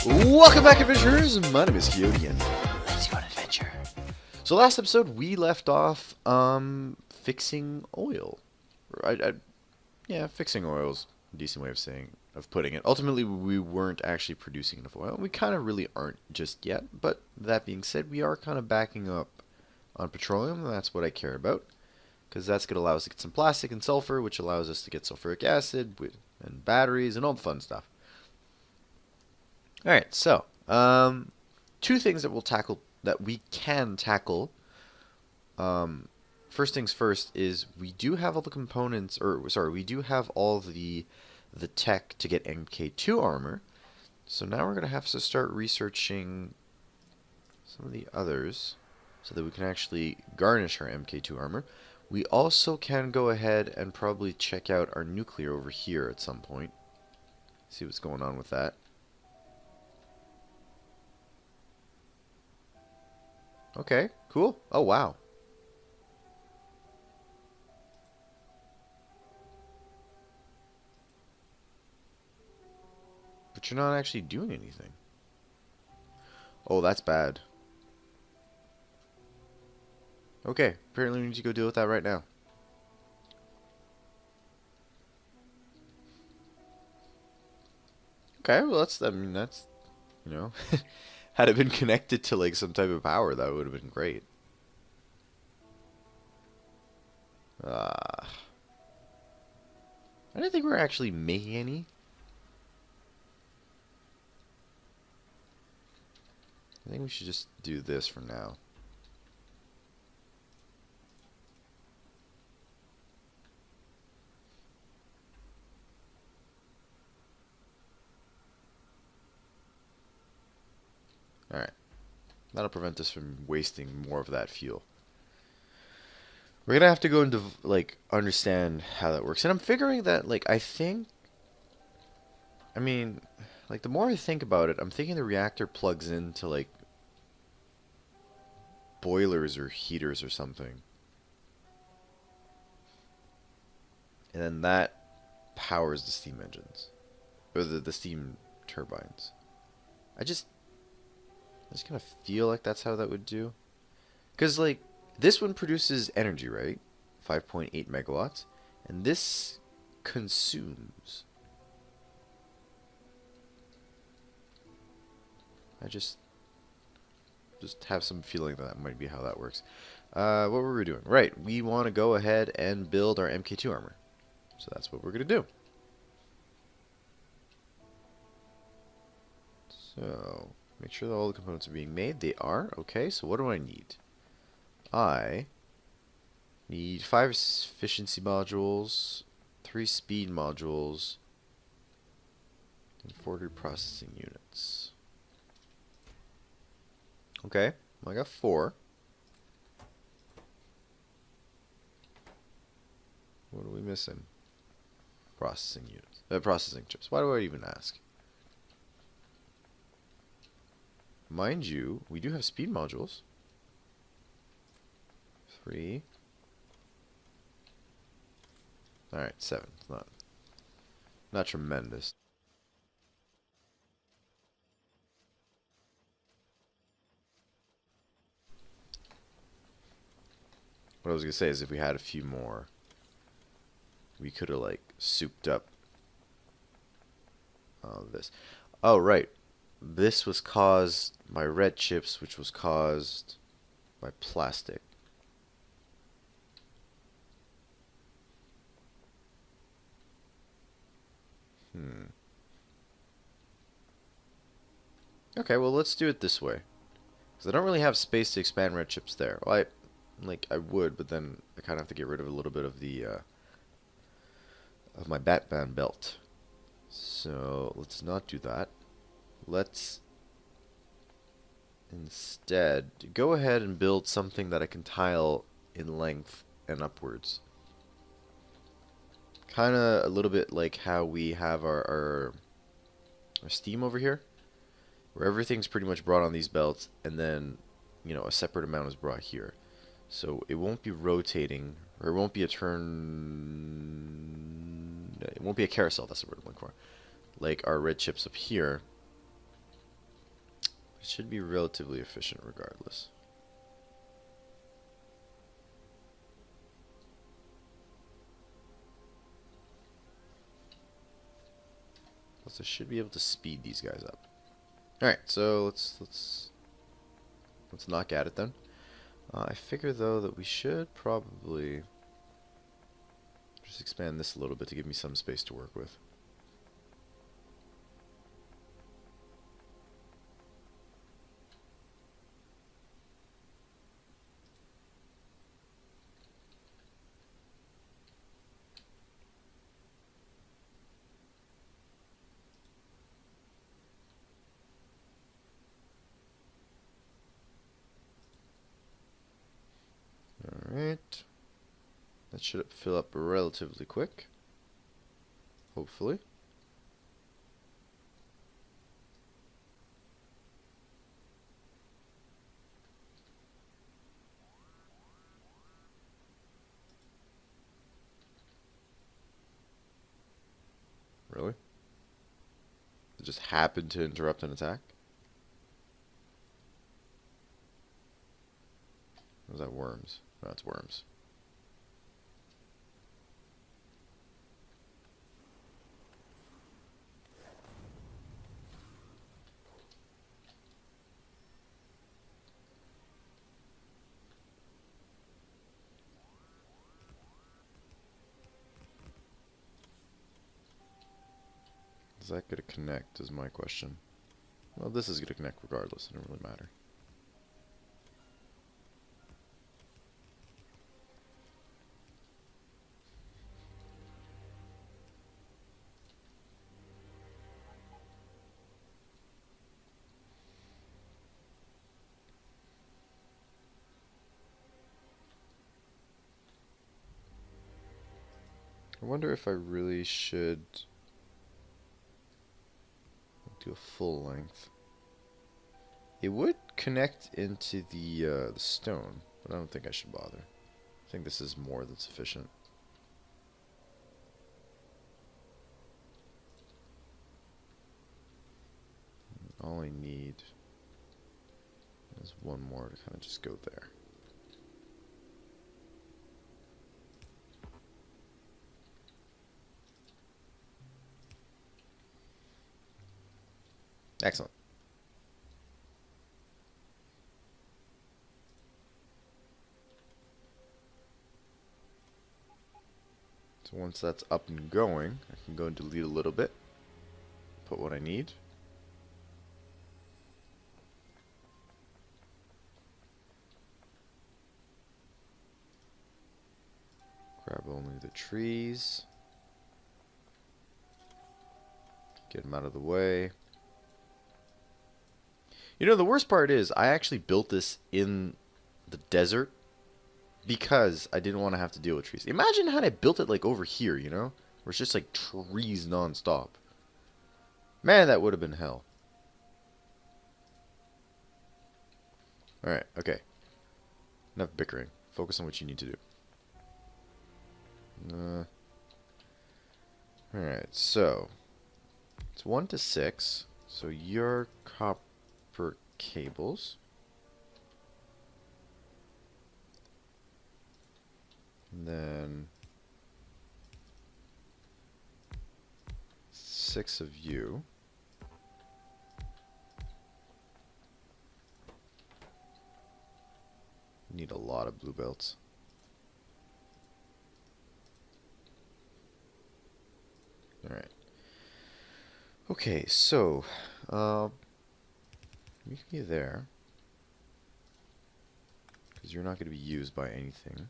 Welcome back, adventurers! My name is Coyote, and let's go on adventure. So last episode, we left off, fixing oil. Yeah, fixing oil's a decent way of putting it. Ultimately, we weren't actually producing enough oil. We kind of really aren't just yet, but that being said, we are kind of backing up on petroleum, and that's what I care about. Because that's going to allow us to get some plastic and sulfur, which allows us to get sulfuric acid, and batteries, and all the fun stuff. Alright, so, two things that we can tackle. First things first is we do have all the components, we do have all the tech to get MK2 armor. So now we're going to have to start researching some of the others so that we can actually garnish our MK2 armor. We also can go ahead and probably check out our nuclear over here at some point. See what's going on with that. Okay, cool. Oh, wow. But you're not actually doing anything. Oh, that's bad. Okay, apparently we need to go deal with that right now. Okay, well that's, you know, had it been connected to like some type of power, that would have been great. I didn't think we were actually making any. I think we should just do this for now. Alright. That'll prevent us from wasting more of that fuel. We're gonna have to go into, like, understand how that works. And I'm figuring that, like, the more I think about it, I'm thinking the reactor plugs into, like, boilers or heaters or something. And then that powers the steam engines. Or the steam turbines. I just kind of feel like that's how that would do. Because, like, this one produces energy, right? 5.8 megawatts. And this consumes. I just have some feeling that might be how that works. What were we doing? Right, we want to go ahead and build our MK2 armor. So that's what we're going to do. So, make sure that all the components are being made. They are. Okay, so what do I need? I need 5 efficiency modules, 3 speed modules, and 40 processing units. Okay, I got 4. What are we missing? Processing units. Processing chips. Why do I even ask? Mind you, we do have speed modules. 3. Alright, 7. It's not tremendous. What I was going to say is if we had a few more, we could have, like, souped up this. Oh, right. This was caused by red chips, which was caused by plastic. Okay, well, let's do it this way. Because I don't really have space to expand red chips there. Well, I would, but then I kind of have to get rid of a little bit of the of my Batman belt. So let's not do that. Let's instead go ahead and build something that I can tile in length and upwards. Kind of a little bit like how we have our steam over here, where everything's pretty much brought on these belts, and then, you know, a separate amount is brought here. So it won't be rotating, or it won't be a turn it won't be a carousel, that's the word I'm looking for. Like our red chips up here. It should be relatively efficient regardless. Plus I should be able to speed these guys up. Alright, so let's knock at it then. I figure though that we should probably just expand this a little bit to give me some space to work with. Alright. That should fill up relatively quick. Hopefully. Really? It just happened to interrupt an attack? Or was that worms? No, it's worms. Is that going to connect is my question. Well, this is going to connect regardless. It doesn't really matter. I wonder if I really should do a full length. It would connect into the stone, but I don't think I should bother. I think this is more than sufficient. All I need is one more to kind of just go there. Excellent. So once that's up and going, I can go and delete a little bit, put what I need. Grab only the trees. Get them out of the way. You know, the worst part is I actually built this in the desert because I didn't want to have to deal with trees. Imagine had I built it like over here, you know? Where it's just like trees non-stop. Man, that would have been hell. Alright, okay. Enough bickering. Focus on what you need to do. Alright, so it's 1 to 6. So your copper cables. And then 6 of you. Need a lot of blue belts. Alright. Okay, so you can be there. Because you're not going to be used by anything.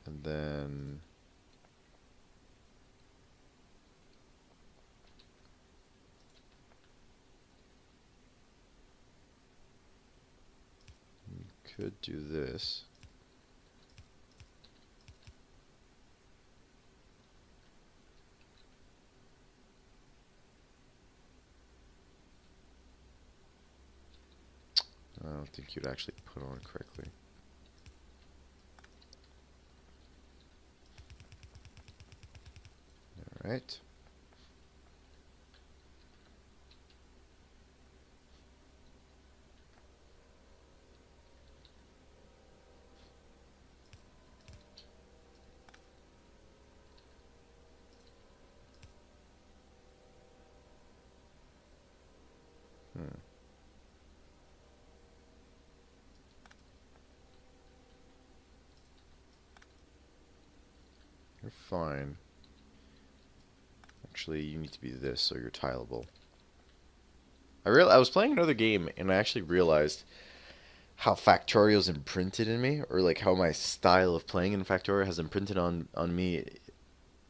And then you could do this. don't think you'd actually put on correctly. Alright. You're fine. Actually, you need to be this so you're tileable. I was playing another game and I actually realized how Factorio's imprinted in me, or like how my style of playing in Factorio has imprinted on me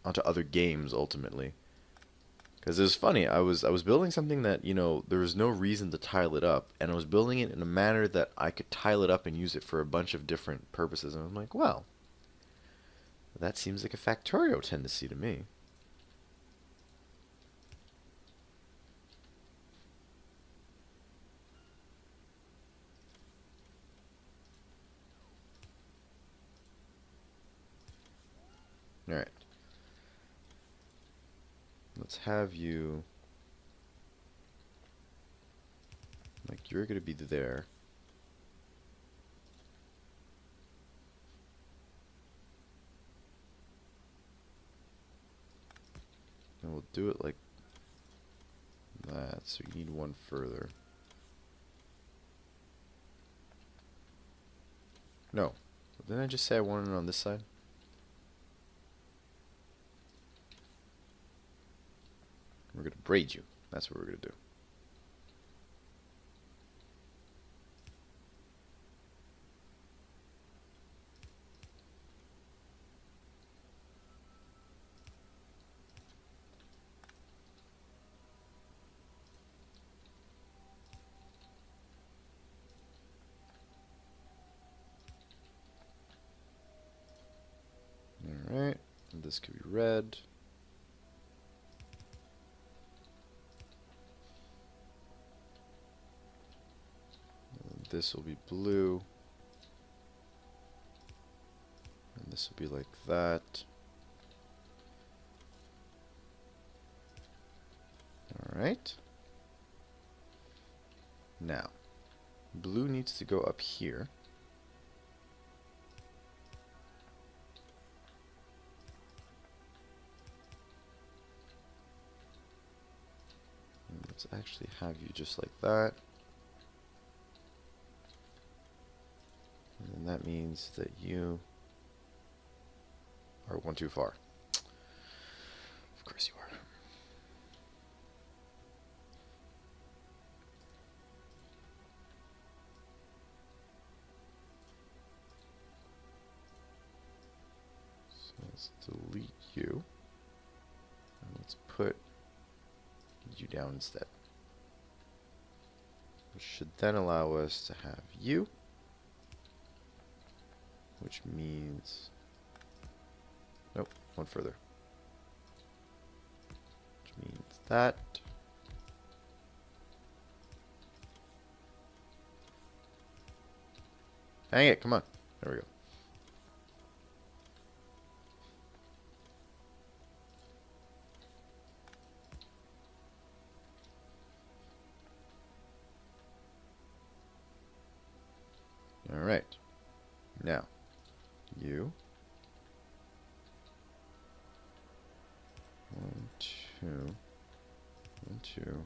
onto other games ultimately. Because it was funny, I was building something that, you know, there was no reason to tile it up, and I was building it in a manner that I could tile it up and use it for a bunch of different purposes, and I'm like, well, that seems like a Factorio tendency to me. Alright. Let's have you... Like, you're going to be there. And we'll do it like that, so you need one further. No. Didn't I just say I wanted it on this side? We're going to braid you. That's what we're going to do. Alright. This could be red. This will be blue. And this will be like that. Alright. Now, blue needs to go up here. And let's actually have you just like that. And that means that you are one too far. Of course you are. So let's delete you. And let's put you down instead. Which should then allow us to have you. Which means... Nope, one further. Which means that. Hang it, come on. There we go. Alright. Now, you. 1, 2, 1, 2,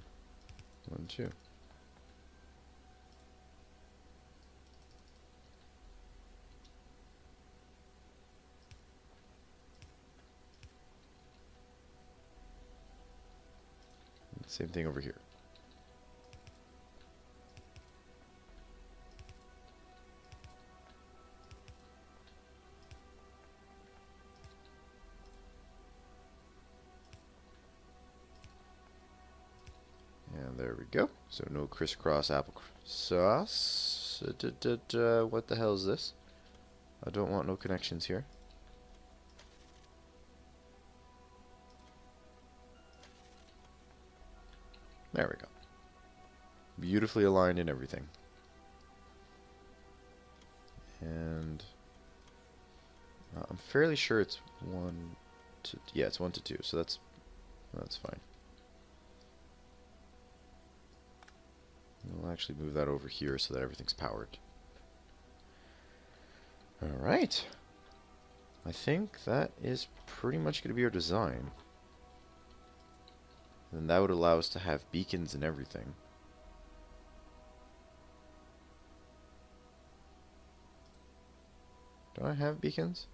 1, 2. Same thing over here. And there we go. So no crisscross applesauce. What the hell is this? I don't want no connections here. There we go. Beautifully aligned and everything. And I'm fairly sure it's 1 to... Yeah, it's 1 to 2, so that's fine. We'll actually move that over here so that everything's powered. Alright. I think that is pretty much going to be our design. And that would allow us to have beacons and everything. Do I have beacons?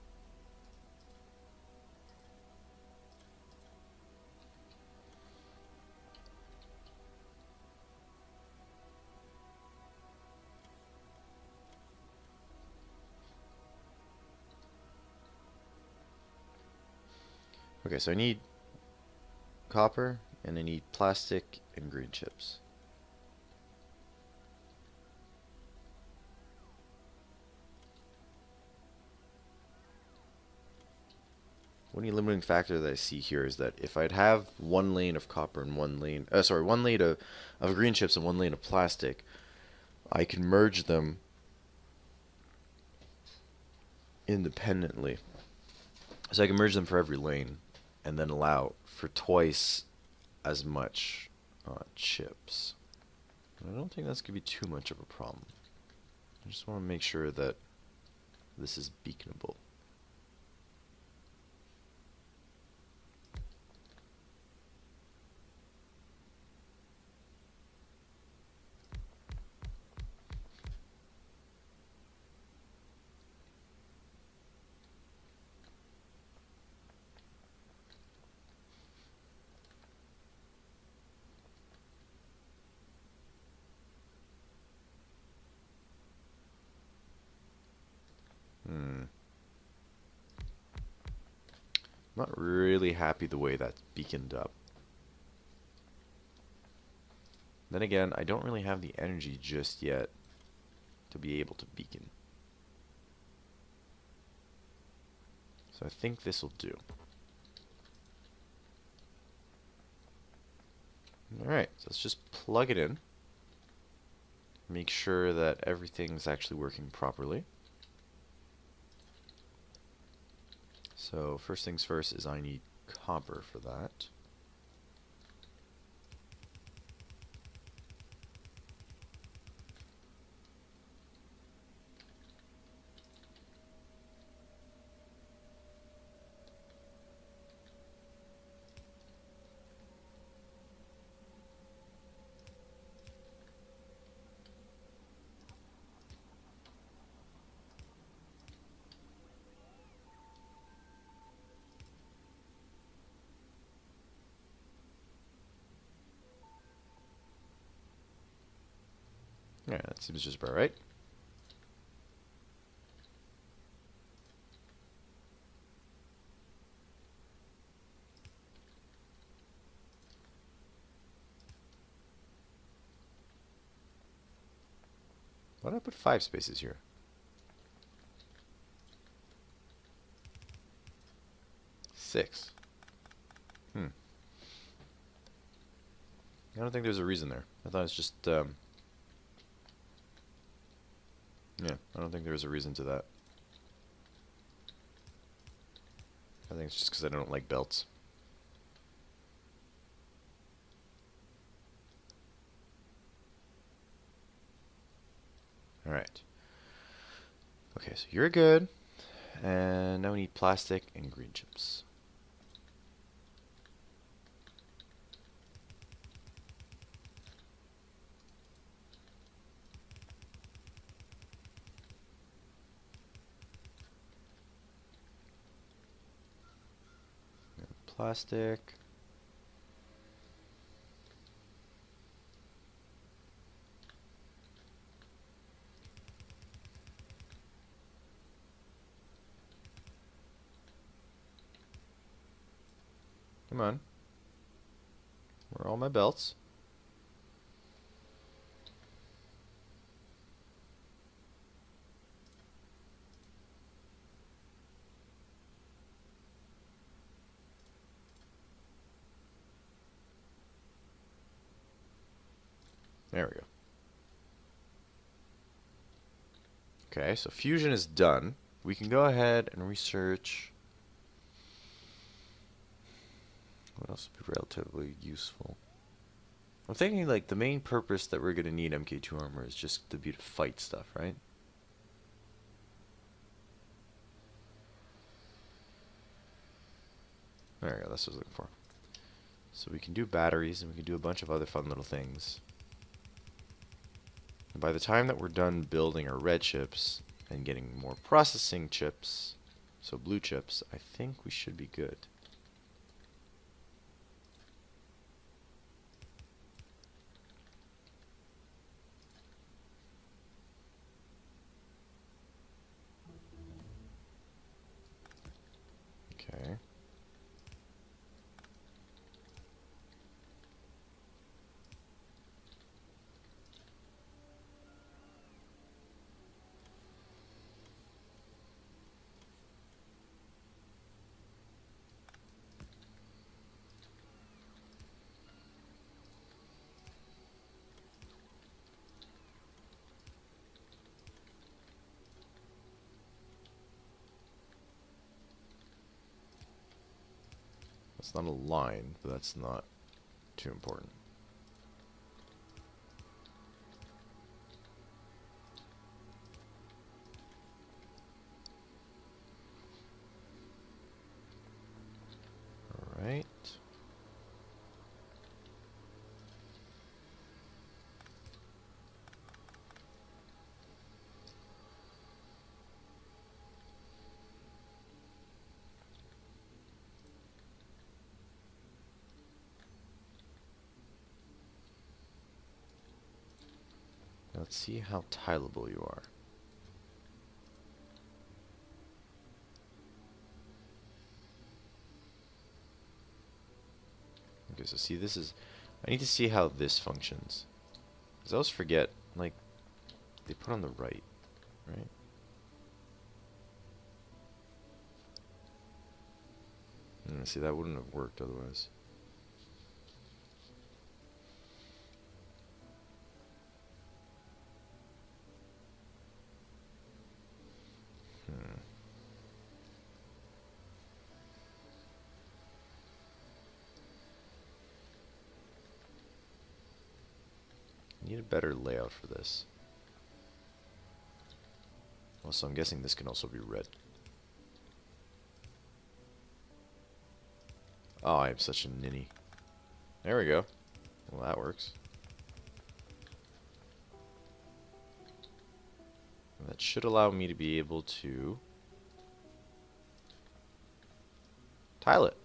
Okay, so I need copper, and I need plastic and green chips. One limiting factor that I see here is that if I'd have 1 lane of copper and 1 lane, 1 lane of green chips and 1 lane of plastic, I can merge them independently. So I can merge them for every lane, and then allow for twice as much chips. I don't think that's going to be too much of a problem. I just want to make sure that this is beaconable. Not really happy the way that's beaconed up. Then again, I don't really have the energy just yet to be able to beacon. So I think this will do. Alright, so let's just plug it in. Make sure that everything's actually working properly. So first things first is I need copper for that. Yeah, that seems just about right. Why did I put 5 spaces here? 6. I don't think there's a reason there. I thought it's just, yeah, I don't think there's a reason to that. I think it's just because I don't like belts. Alright. Okay, so you're good. And now we need plastic and green chips. Plastic. Come on. Where are all my belts? There we go. Okay, so fusion is done. We can go ahead and research. What else would be relatively useful? I'm thinking like the main purpose that we're going to need MK2 armor is just to be to fight stuff, right? There we go, that's what I was looking for. So we can do batteries and we can do a bunch of other fun little things. And by the time that we're done building our red chips and getting more processing chips, so blue chips, I think we should be good. Okay. It's not a line, but that's not too important. All right. Let's see how tileable you are. Okay, so see, this is... I need to see how this functions. Because I always forget, like, they put on the right, right? See, that wouldn't have worked otherwise. Need a better layout for this. Also, I'm guessing this can also be red. Oh, I'm such a ninny. There we go. Well, that works. And that should allow me to be able to tile it.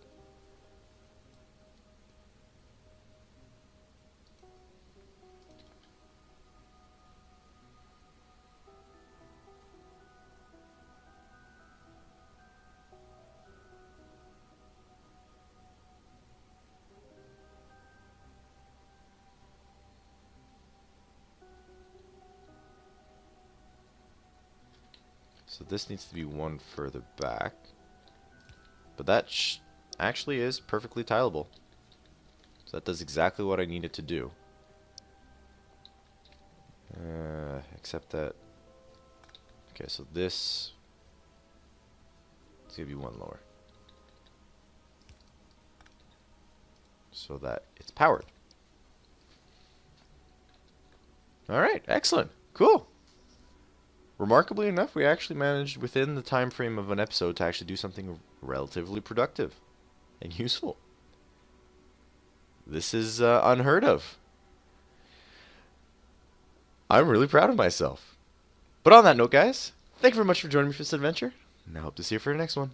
So this needs to be one further back. But that actually is perfectly tileable. So that does exactly what I need it to do. Except that... Okay, so this... It's going to be one lower. So that it's powered. Alright, excellent. Cool. Remarkably enough, we actually managed within the time frame of an episode to actually do something relatively productive and useful. This is unheard of. I'm really proud of myself. But on that note, guys, thank you very much for joining me for this adventure, and I hope to see you for the next one.